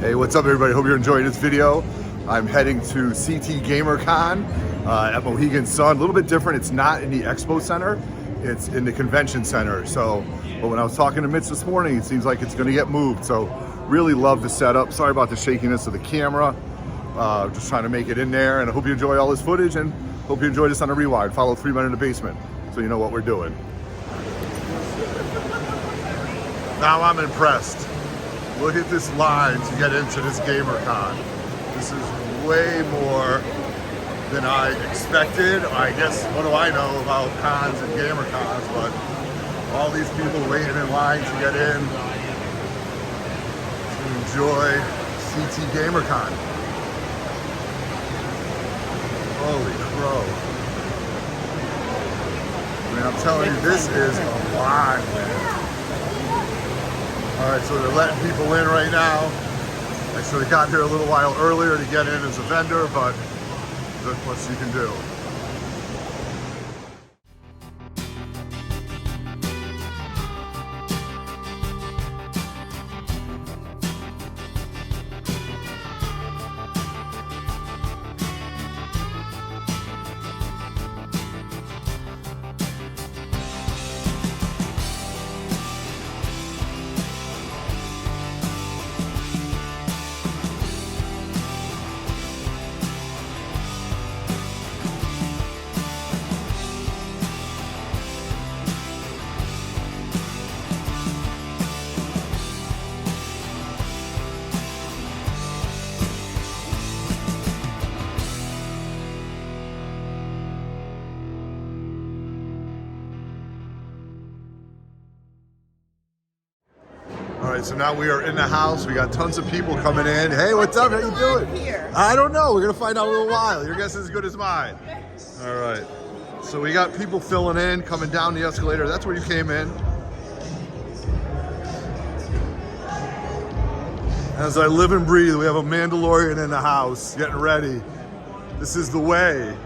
Hey, what's up everybody? Hope you're enjoying this video. I'm heading to CT Gamercon at Mohegan Sun. A little bit different. It's not in the Expo Center. It's in the Convention Center. But when I was talking to Mitch this morning, it seems like it's gonna get moved. So really love the setup. Sorry about the shakiness of the camera. Just trying to make it in there, and I hope you enjoy all this footage and hope you enjoy this on a rewind. Follow 3 Men in the Basement so you know what we're doing. Now I'm impressed. Look at this line to get into this GamerCon. This is way more than I expected. I guess, what do I know about cons and GamerCons, but all these people waiting in line to get in to enjoy CT Gamercon. Holy crow. I mean, I'm telling you, this is a lot, man. All right, so they're letting people in right now. I should have got here a little while earlier to get in as a vendor, but that's what you can do. All right, so now we are in the house. We got tons of people coming in. Hey, what's up? How you doing? Here? I don't know. We're gonna find out in a little while. Your guess is as good as mine. All right. So we got people filling in, coming down the escalator. That's where you came in. As I live and breathe, we have a Mandalorian in the house, getting ready. This is the way.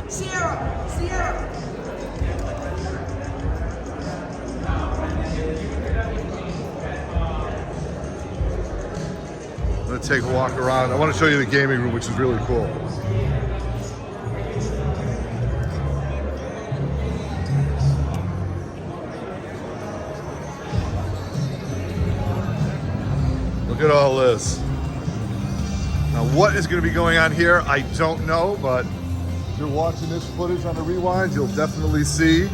Sierra. I'm gonna take a walk around. I want to show you the gaming room, which is really cool. Look at all this. Now, what is going to be going on here, I don't know, but if you're watching this footage on the rewind, you'll definitely see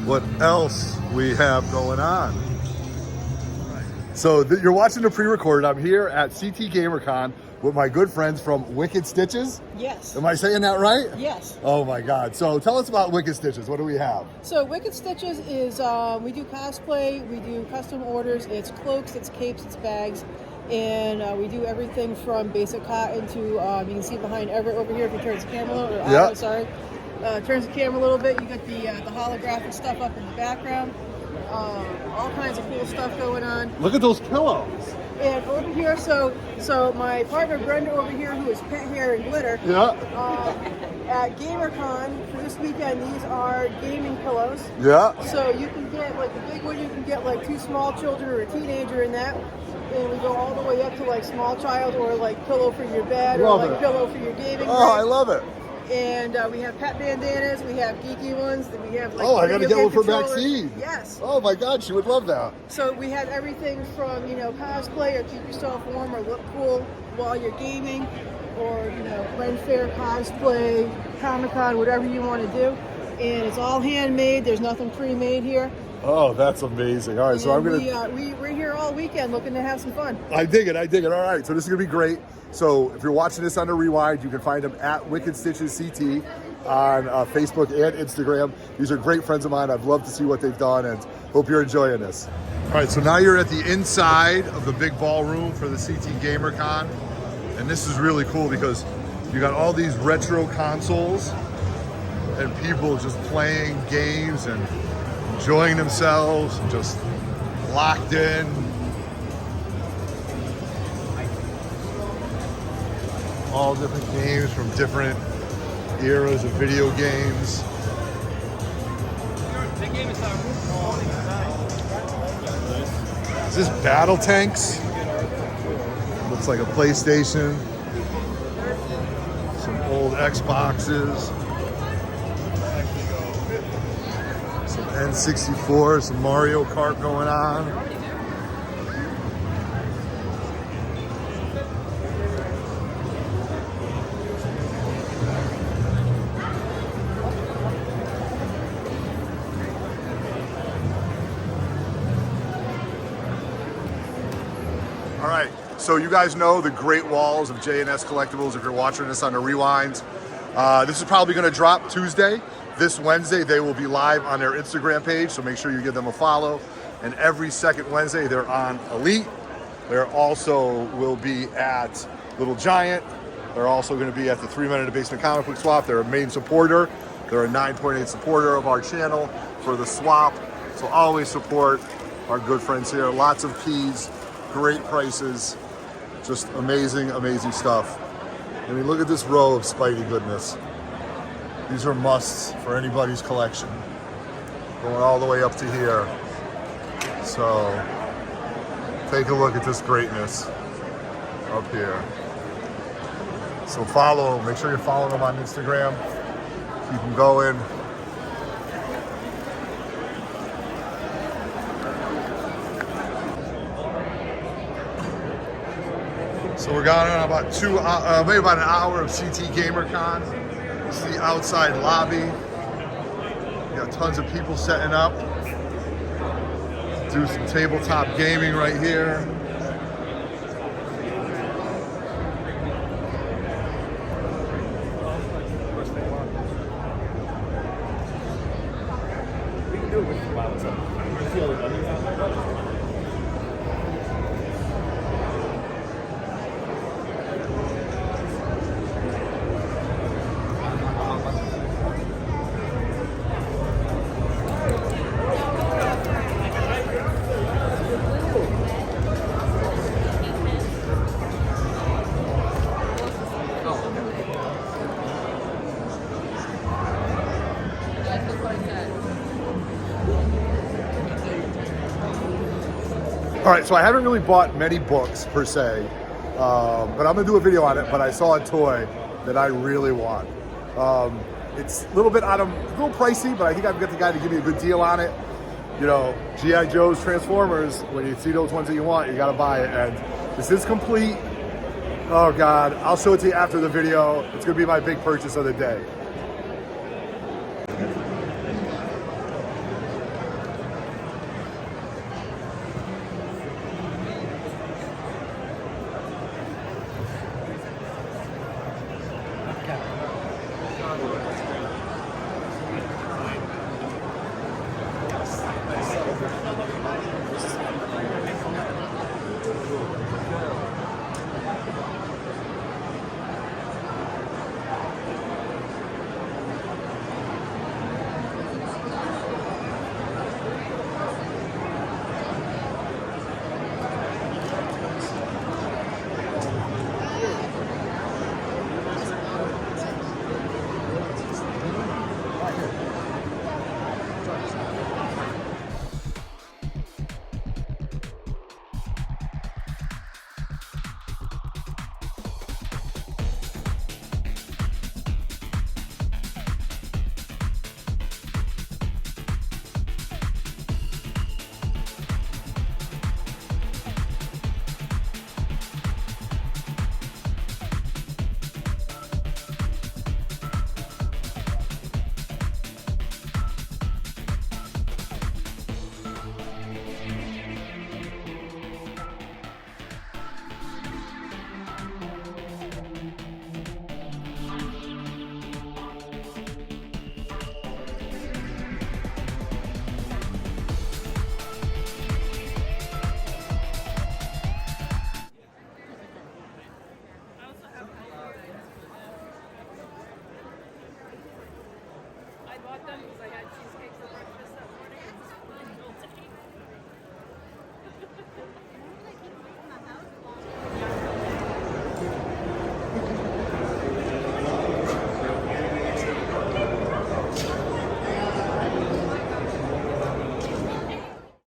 what else we have going on. So you're watching the pre-recorded. I'm here at CT Gamercon with my good friends from Wicked Stitches. Yes. Am I saying that right? Yes. Oh my God. So tell us about Wicked Stitches. What do we have? So Wicked Stitches is, we do cosplay, we do custom orders, it's cloaks, it's capes, it's bags, and we do everything from basic cotton to, you can see behind Everett over here if you turn the camera, or Yep. sorry. Turns the camera a little bit, you got the holographic stuff up in the background. All kinds of cool stuff going on. Look at those pillows. And over here, so my partner Brenda over here, who is Pet Hair and Glitter, Yeah. at GamerCon for this weekend, these are gaming pillows. Yeah. So you can get, like the big one, you can get like 2 small children or a teenager in that. And we go all the way up to like small child or like pillow for your bed Love or like it. pillow for your gaming Oh, I rig. love it. And we have pet bandanas, we have geeky ones, that we have like Oh, I gotta video get one for controllers. Maxine. Yes. Oh my God, she would love that. So we have everything from, you know, cosplay or keep yourself warm or look cool while you're gaming, or, you know, Ren Fair cosplay, Comic-Con, whatever you want to do. And it's all handmade, there's nothing pre-made here. Oh, that's amazing. All right, so I'm gonna... We're here all weekend looking to have some fun. I dig it. All right, so this is gonna be great. So if you're watching this on the rewind, you can find them at Wicked Stitches CT on Facebook and Instagram. These are great friends of mine. I'd love to see what they've done, and hope you're enjoying this. All right, so now you're at the inside of the big ballroom for the CT Gamercon, and this is really cool because you got all these retro consoles and people just playing games and enjoying themselves, just locked in. All different games from different eras of video games. Is this Battle Tanks? Looks like a PlayStation. Some old Xboxes. Some N64, some Mario Kart going on. All right, so you guys know the great walls of J&S Collectibles if you're watching this on the Rewind. This is probably gonna drop Tuesday. This Wednesday, they will be live on their Instagram page, so make sure you give them a follow. And every second Wednesday, they're on Elite. They're also will be at Little Giant. They're also gonna be at the 3 Men in the Basement comic book swap. They're a main supporter. They're a 9.8 supporter of our channel for the swap. So always support our good friends here. Lots of keys. Great prices, just amazing, amazing stuff. I mean, look at this row of Spidey goodness. These are musts for anybody's collection. Going all the way up to here. So, take a look at this greatness up here. So follow, make sure you're following them on Instagram. Keep them going. So we're going on about maybe about an hour of CT Gamercon. This is the outside lobby. We got tons of people setting up. Do some tabletop gaming right here. All right, so I haven't really bought many books per se, but I'm gonna do a video on it. But I saw a toy that I really want. It's a little bit a little pricey, but I think I've got the guy to give me a good deal on it. You know, G.I. Joe's Transformers, when you see those ones that you want, you gotta buy it. And this is complete. Oh God, I'll show it to you after the video. It's gonna be my big purchase of the day.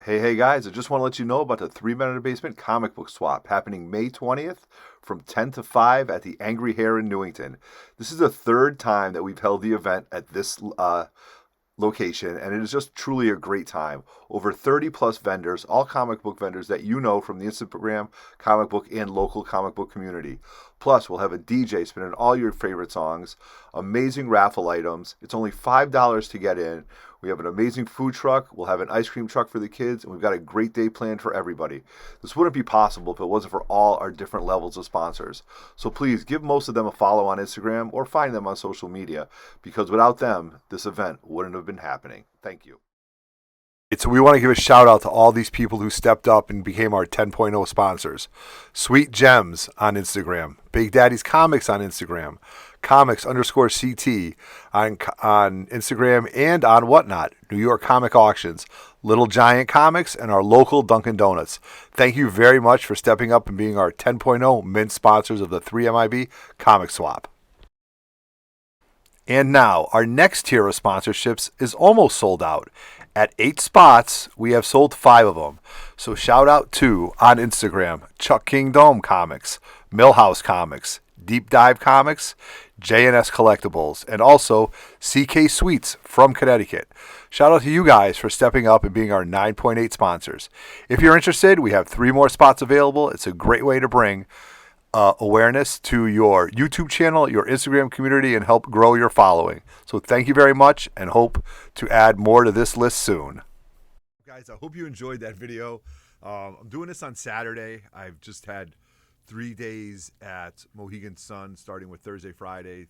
Hey guys, I just want to let you know about the 3 Men in a Basement comic book swap happening May 20th from 10 to 5 at the Angry Hare in Newington. This is the third time that we've held the event at this location, and it is just truly a great time. Over 30 plus vendors, all comic book vendors that you know from the Instagram comic book and local comic book community. Plus, we'll have a DJ spinning all your favorite songs, amazing raffle items. It's only $5 to get in. We have an amazing food truck. We'll have an ice cream truck for the kids, and we've got a great day planned for everybody. This wouldn't be possible if it wasn't for all our different levels of sponsors. So please give most of them a follow on Instagram or find them on social media, because without them, this event wouldn't have been happening. Thank you. So we want to give a shout out to all these people who stepped up and became our 10.0 sponsors. Sweet Gems on Instagram, Big Daddy's Comics on Instagram, Comics_CT on Instagram and on Whatnot, New York Comic Auctions, Little Giant Comics, and our local Dunkin' Donuts. Thank you very much for stepping up and being our 10.0 mint sponsors of the 3MIB Comic Swap. And now, our next tier of sponsorships is almost sold out. At 8 spots, we have sold 5 of them. So shout out to, on Instagram, CHUCKINGDOM Comics, MILLHOUSE Comics, Deep Dive Comics, J&S Collectibles, and also CK Sweets from Connecticut. Shout out to you guys for stepping up and being our 9.8 sponsors. If you're interested, we have 3 more spots available. It's a great way to bring awareness to your YouTube channel, your Instagram community, and help grow your following. So thank you very much, and hope to add more to this list soon. Guys, I hope you enjoyed that video. I'm doing this on Saturday. I've just had 3 days at Mohegan Sun, starting with Thursday, Friday,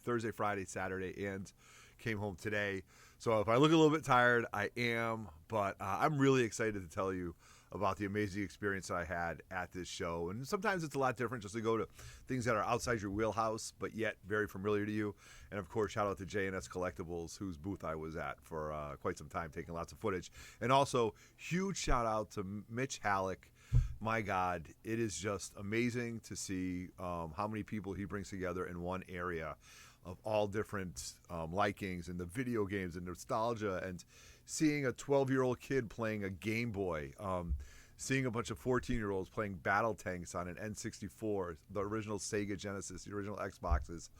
Saturday, and came home today. So if I look a little bit tired, I am, but I'm really excited to tell you about the amazing experience I had at this show. And sometimes it's a lot different just to go to things that are outside your wheelhouse, but yet very familiar to you. And of course, shout out to J&S Collectibles, whose booth I was at for quite some time, taking lots of footage. And also, huge shout out to Mitch Halleck. My God, it is just amazing to see how many people he brings together in one area of all different likings, and the video games and nostalgia, and seeing a 12-year-old kid playing a Game Boy, seeing a bunch of 14-year-olds playing battle tanks on an N64, the original Sega Genesis, the original Xboxes,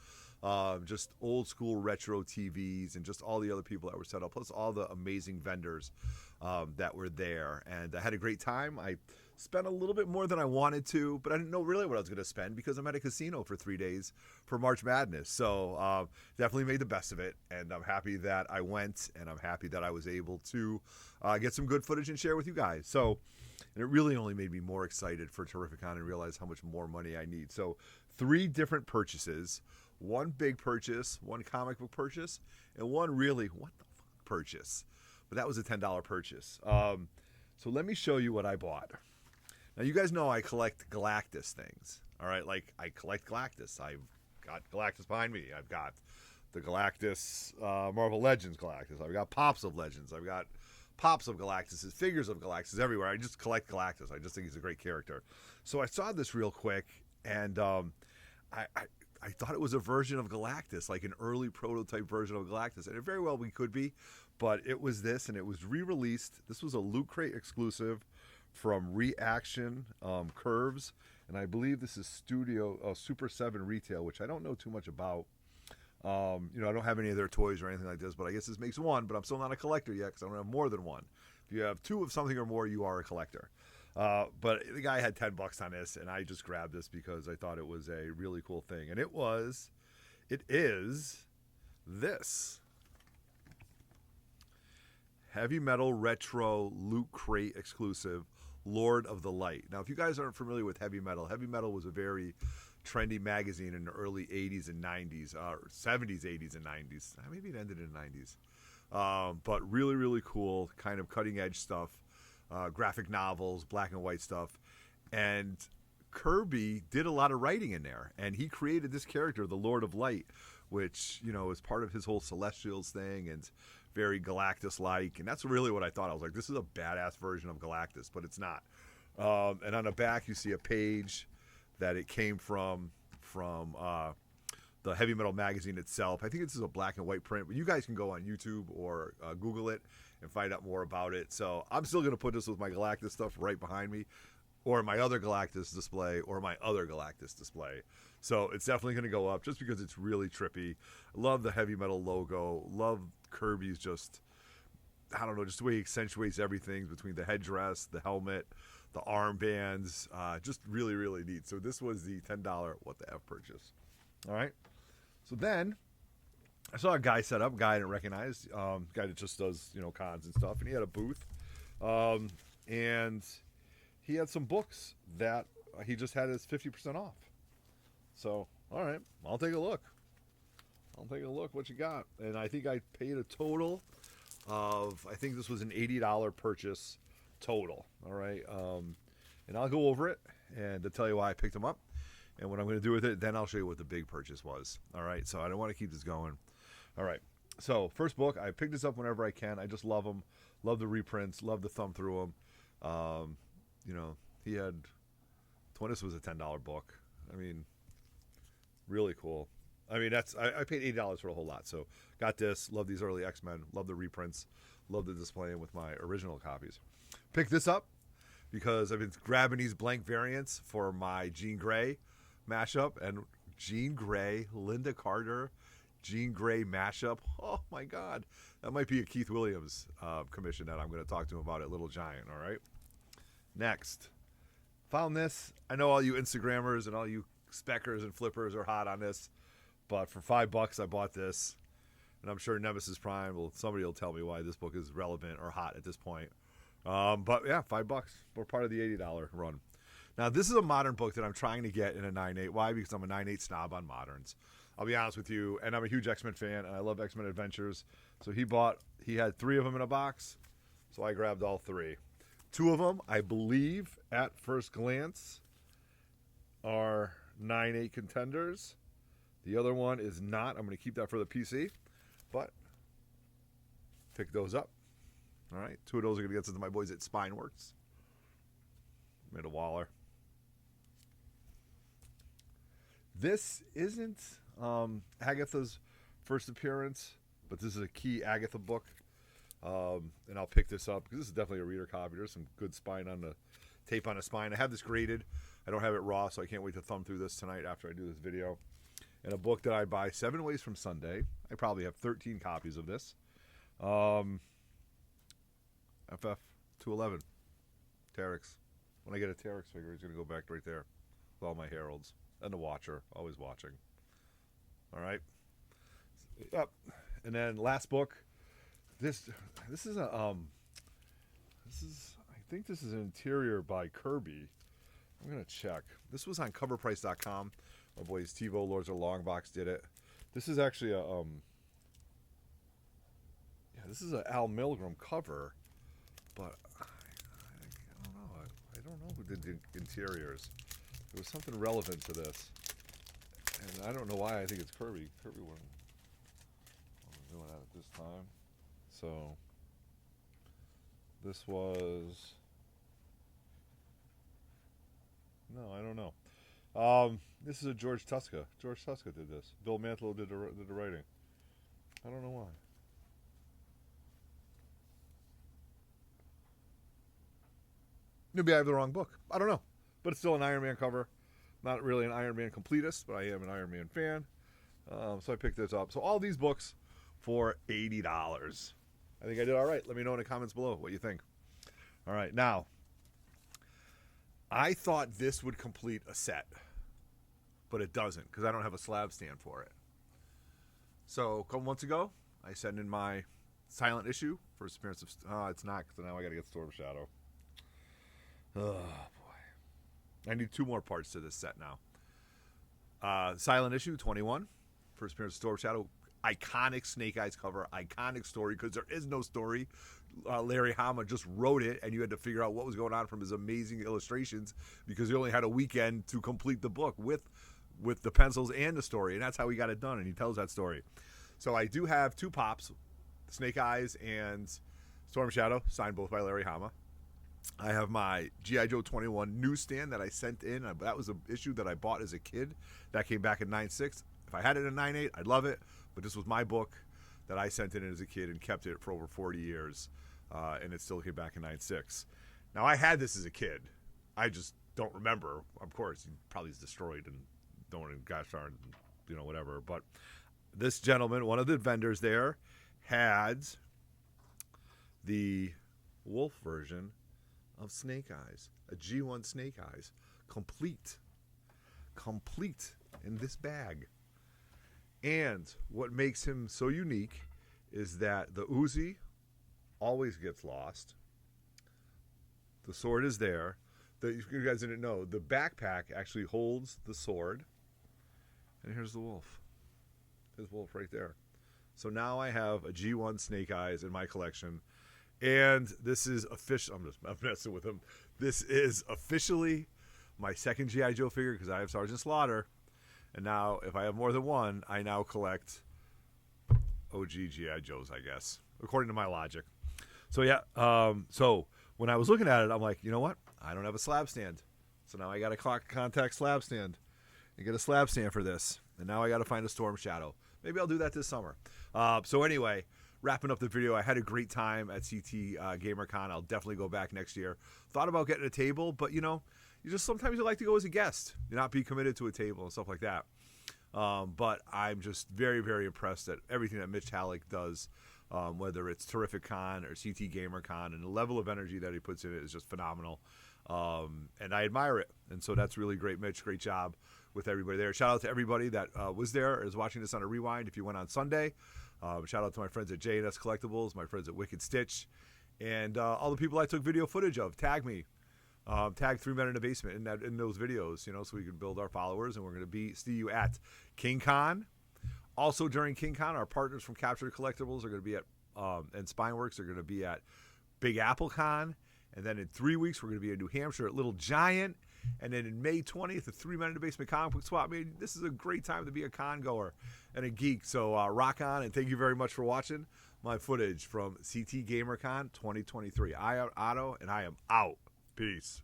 just old school retro TVs, and just all the other people that were set up, plus all the amazing vendors that were there. And I had a great time. I spent a little bit more than I wanted to, but I didn't know really what I was going to spend because I'm at a casino for 3 days for March Madness. So definitely made the best of it, and I'm happy that I went, and I'm happy that I was able to get some good footage and share with you guys. So, and it really only made me more excited for Terrificon and realize how much more money I need. So 3 different purchases, 1 big purchase, 1 comic book purchase, and 1 really, what the fuck purchase. But that was a $10 purchase. So let me show you what I bought. Now, you guys know I collect Galactus things, all right? Like, I collect Galactus. I've got Galactus behind me. I've got the Galactus Marvel Legends Galactus. I've got Pops of Legends. I've got Pops of Galactus, figures of Galactus everywhere. I just collect Galactus. I just think he's a great character. So I saw this real quick, and I thought it was a version of Galactus, like an early prototype version of Galactus. And it very well we could be, but it was this, and it was re-released. This was a Loot Crate exclusive from Reaction Curves, and I believe this is Studio Super 7 Retail, which I don't know too much about. I don't have any of their toys or anything like this, but I guess this makes 1, but I'm still not a collector yet because I don't have more than 1. If you have 2 of something or more, you are a collector. But the guy had $10 on this, and I just grabbed this because I thought it was a really cool thing. And it is this Heavy Metal Retro Loot Crate exclusive Lord of the Light. Now, if you guys aren't familiar with Heavy Metal was a very trendy magazine in the early 80s and 90s, 70s, 80s, and 90s. Maybe it ended in the 90s. But really, really cool, kind of cutting-edge stuff, graphic novels, black and white stuff. And Kirby did a lot of writing in there, and he created this character, the Lord of Light, which, is part of his whole Celestials thing, and very Galactus-like, and that's really what I thought. I was like, this is a badass version of Galactus, but it's not. And on the back, you see a page that it came from the the heavy metal magazine itself. I think this is a black and white print, but you guys can go on YouTube or Google it and find out more about it. So I'm still going to put this with my Galactus stuff right behind me, or my other Galactus display, or my other Galactus display. So it's definitely going to go up just because it's really trippy. Love the heavy metal logo. Love Kirby's just, I don't know, just the way he accentuates everything between the headdress, the helmet, the armbands. Just really, really neat. So this was the $10 What the F purchase. All right. So then I saw a guy set up, a guy I didn't recognize, guy that just does, cons and stuff. And he had a booth. And he had some books that he just had as 50% off. So, all right, I'll take a look. What you got. And I think I paid a total of, I think this was an $80 purchase total. All right. And I'll go over it and to tell you why I picked them up and what I'm going to do with it. Then I'll show you what the big purchase was. All right. So I don't want to keep this going. All right. So first book, I picked this up whenever I can. I just love them. Love the reprints. Love to thumb through them. He had, this was a $10 book. I mean, really cool. I mean, I paid $80 for a whole lot. So got this. Love these early X-Men. Love the reprints. Love the display with my original copies. Picked this up because I've been grabbing these blank variants for my Jean Grey mashup. And Jean Grey, Linda Carter, Jean Grey mashup. Oh, my God. That might be a Keith Williams commission that I'm going to talk to him about at Little Giant, all right? Next. Found this. I know all you Instagrammers and all you speckers and flippers are hot on this, but for $5 I bought this, and I'm sure Nemesis Prime somebody will tell me why this book is relevant or hot at this point. But yeah, $5. We're part of the $80 run. Now this is a modern book that I'm trying to get in a 9.8. Why? Because I'm a 9.8 snob on moderns. I'll be honest with you, and I'm a huge X-Men fan, and I love X-Men Adventures. So he had 3 of them in a box, so I grabbed all 3. 2 of them, I believe, at first glance, are 9.8 contenders. The other one is not. I'm going to keep that for the PC, but pick those up. All right, 2 of those are going to get to my boys at Spineworks. Made a Waller. This isn't Agatha's first appearance, but this is a key Agatha book. And I'll pick this up because this is definitely a reader copy. There's some good spine on the tape on the spine. I have this graded. I don't have it raw, so I can't wait to thumb through this tonight after I do this video. And a book that I buy 7 ways from Sunday. I probably have 13 copies of this. FF211. Terex. When I get a Terex figure, he's going to go back right there with all my Heralds. And the Watcher. Always watching. All right. Yep. And then last book. This is a I think this is an interior by Kirby. I'm gonna check. This was on coverprice.com. My boys TiVo Lords of Longbox did it. This is actually a this is an Al Milgrom cover, but I don't know who did the interiors. There was something relevant to this, and I don't know why I think it's Kirby. Kirby wasn't doing that at this time. So this was, no, I don't know. This is a George Tuska. George Tuska did this. Bill Mantlo did the writing. I don't know why. Maybe I have the wrong book. I don't know. But it's still an Iron Man cover. Not really an Iron Man completist, but I am an Iron Man fan. So I picked this up. So all these books for $80. I think I did all right. Let me know in the comments below what you think. All right, now, I thought this would complete a set, but it doesn't because I don't have a slab stand for it. So a couple months ago, I sent in my silent issue, first appearance of, it's not, because now I got to get Storm Shadow. Oh, boy. I need 2 more parts to this set now. Silent issue 21, first appearance of Storm Shadow. Iconic Snake Eyes cover, iconic story, because there is no story. Larry Hama just wrote it, and you had to figure out what was going on from his amazing illustrations because he only had a weekend to complete the book with the pencils and the story, and that's how he got it done, and he tells that story. So I do have 2 pops, Snake Eyes and Storm Shadow, signed both by Larry Hama. I have my G.I. Joe 21 newsstand that I sent in. That was an issue that I bought as a kid. That came back in 9.6. If I had it in 9.8, I'd love it, but this was my book that I sent in as a kid and kept it for over 40 years, and it still came back in 9.6. Now, I had this as a kid. I just don't remember. Of course, he probably is destroyed and don't, gosh darn, whatever. But this gentleman, one of the vendors there, had the wolf version of Snake Eyes, a G1 Snake Eyes, complete in this bag. And what makes him so unique is that the Uzi always gets lost. The sword is there. You guys didn't know, the backpack actually holds the sword. And here's the wolf. His wolf right there. So now I have a G1 Snake Eyes in my collection. And this is official. I'm messing with him. This is officially my second G.I. Joe figure because I have Sergeant Slaughter. And now, if I have more than one, I now collect OG G.I. Joes, I guess, according to my logic. So, yeah. So, when I was looking at it, I'm like, you know what? I don't have a slab stand. So now I got to contact slab stand and get a slab stand for this. And now I got to find a Storm Shadow. Maybe I'll do that this summer. So anyway, wrapping up the video, I had a great time at CT Gamercon. I'll definitely go back next year. Thought about getting a table, but sometimes you like to go as a guest. You not be committed to a table and stuff like that. But I'm just very, very impressed at everything that Mitch Halleck does, whether it's Terrific Con or CT Gamercon, and the level of energy that he puts in it is just phenomenal. And I admire it. And so that's really great, Mitch. Great job with everybody there. Shout out to everybody that was there or is watching this on a rewind if you went on Sunday. Shout out to my friends at J&S Collectibles, my friends at Wicked Stitch, and all the people I took video footage of. Tag me. Tag 3 Men in the Basement in those videos, so we can build our followers. And we're going to see you at King Con. Also during King Con, our partners from Captured Collectibles are going to be at, and Spineworks are going to be at Big Apple Con. And then in 3 weeks, we're going to be in New Hampshire at Little Giant. And then in May 20th, the 3 Men in the Basement comic book swap. This is a great time to be a con goer and a geek. So rock on, and thank you very much for watching my footage from CT Gamercon 2023. I am Otto, and I am out. Peace.